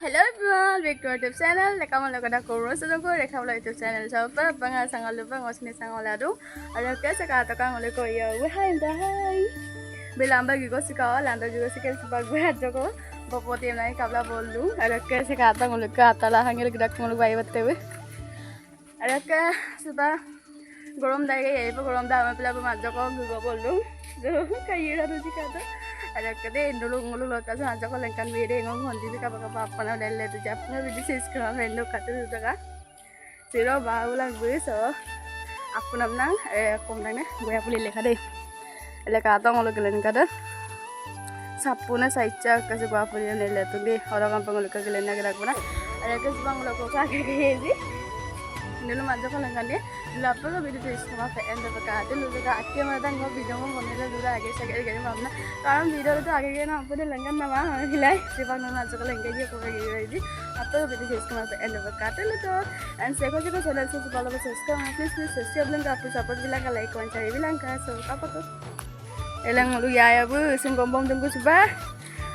Hello everyone, back to our YouTube channel. Welcome to our YouTube channel. So, banga sangalu bang osni sangaladu. Ada kesa kata kang oleh ko ya. Hi, hi. Belamba juga sih kau, landa juga sih kes bag behat joko. Bapak tiap naik kabla bolu. Ada kesa kata oleh kata lah hangil gerak oleh bayi betul. Ada ke sudah gorom dah ya, ibu gorom dah, apa lagi macam joko juga bolu. So, kayak ada tuh kata. Ada kede dulu lotas aja kalau lengkan beda ngomong hondi itu apa na lele tu japna bidi sis kena hendo kata tu jaga siro bau lang gue so aku namnang komdang gue aku lekha deh lekha atau ngolo gelen kada sapuna saicha kasi gue aku lele tu deh orang kampung ngolo gelen naga puna ada kasi bang ngolo kok kaki kezi dulu macam kalau lengkan deh lapar lo bidi sis kena end apa kata lu jaga akhir mana dah ngolo video ngomong nela dulu agak sakit gini mana कारण video तो आगे के ना आपने long on ना वहाँ हिलाए सिर्फ ना आज कल लंगे जी कोई ये रही थी अब तो बेटे फेस के मारे एंड ओवर काटे लो तो एंड सेको सेको चैनल से फॉलो कर सब्सक्राइब प्लीज सब्सक्राइब लंगा आपको सपोर्ट भी लंगा लाइक कमेंट शेयर भी लंगा सो apa tuh elang lu ya ya bu sing gombong tunggu coba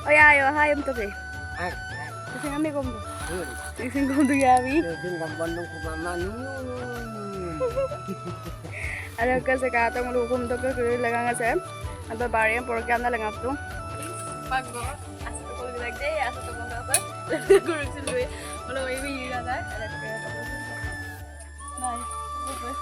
oh ya ayo hai em tuh be sing ambil gombong sing gombong ya bi sing gombong tunggu mama ada kesekatan lu hukum tuh ke lagi nggak sih Anto barang program na lang apto. Pagbo, asa to ko dilagde, asa to mga pa. Gurug silwe. Wala way bi yun na. Ala ka to. Bye. Bye.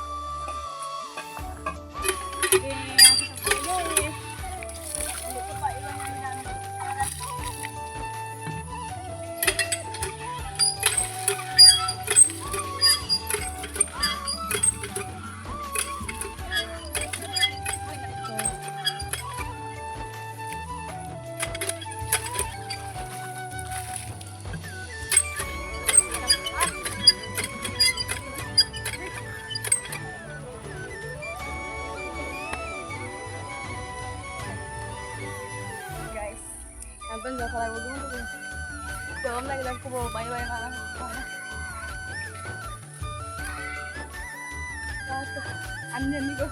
Abang gak kalah dulu tuh. Belum lagi aku bawa bayi-bayi mana. Anda nih kok.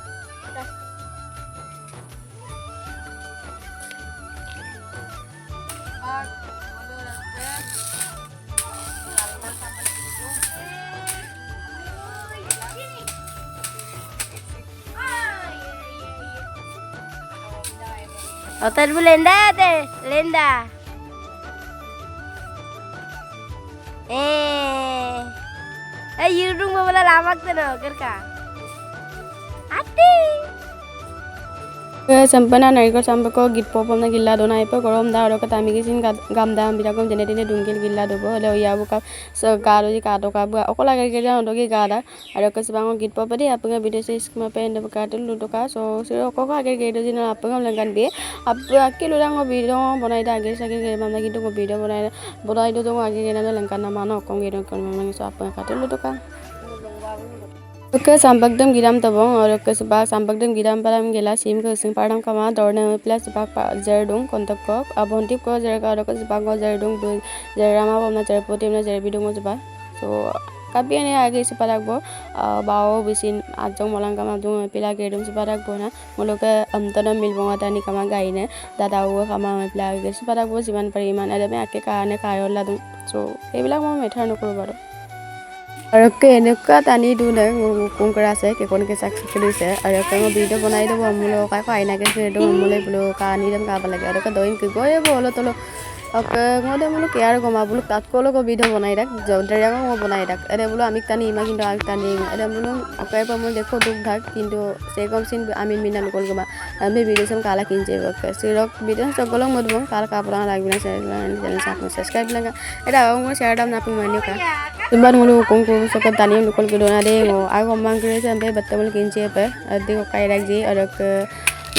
Hotel Lenda deh, Lenda. Yurung bawa lamak tuh no, kerja. Ati. Sampana naik ko sampai ko git popom na gila dona ipo korom da oro kata mi kisin gam da ambira kom jene tene dungkil gila dobo le oya bu ka so garo ji kato ka bu okola ga ge jan dogi gada aro ko sibango git pop di apanga video se skma pe ende ka tel ludo ka so siro ko ka ge ge do jina apanga lengan be ap akilo rang video bonai da ge sage ge mamna gitu ko video bonai do age ge na lengan na mano kom ge do kon mamna so apanga ka tel ludo ka Oke, sampakdam giram tabong or oke sebab sampakdam giram param gela sim ke sing padam kama dorne plus sebab jerdung kontak ko abontip ko jerka oke sebab ko jerdung do jerama pamna jerpoti na jerbidung sebab so kapi ane age sepadak bo bao bisin ajong molang kama dung pila gedum sepadak bo na moloke amtana milbonga tani kama gaine dada wo kama pila age sepadak bo jiman pariman ada me ake kaane kayola dung so ebilak mo methar nokoro baro और के नेका तानी दु ने कुम करा से के कोन के सक्सेसफुल से और के वीडियो बनाई दो हम लोग का आईना के से दो हम लोग ब्लो कहानी दम का लगे और के दोइन के गोए बोलो तो ओके मोदे मुलो केयार गमा बुलो तातकोलो को वीडियो बनाई रख जौदरिया को बनाई रख अरे बुलो आमिक तानी इमा किंतु आमिक तानी अरे बुलो ओके पर मुल देखो दुख धाक किंतु सेकम सिन आमिन मिना लोकल गमा आमी वीडियो सम काला किंचे ओके सिरक वीडियो सकलो मदबो काला कापरा लागबिना चैनल सब्सक्राइब लगा एटा मो शेयर दाम नापु मानियो का Timban mulu kungku sokat tani mulu ke dona deh ngo aku mangkir sampai betul mulu kinci apa ada kok kayak lagi ada ke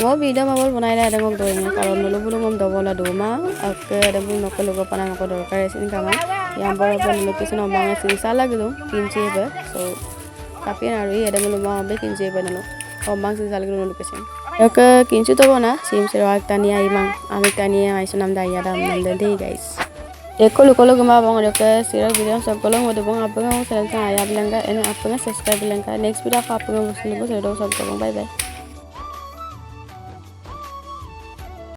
ngo video mabul bunai ada ngo doanya kalau mulu belum ngom dobola doma aku ada mulu nokol logo panang aku dorkar sini kama yang bawa pun lokasi nombangnya sini salah gitu kinci apa so tapi naruh ada mulu mau ambil kinci apa nalo nombang sini salah gitu lokasi oke kinci tuh mana sim serawak tani ayam amik tani ayam sunam daya dam deh guys Eko luko gama bang oke sira video sakolo ngode bang apa ngau selesai ayam belanga ini apa nggak subscribe belanga next video apa ngau muslim bos ada bye bye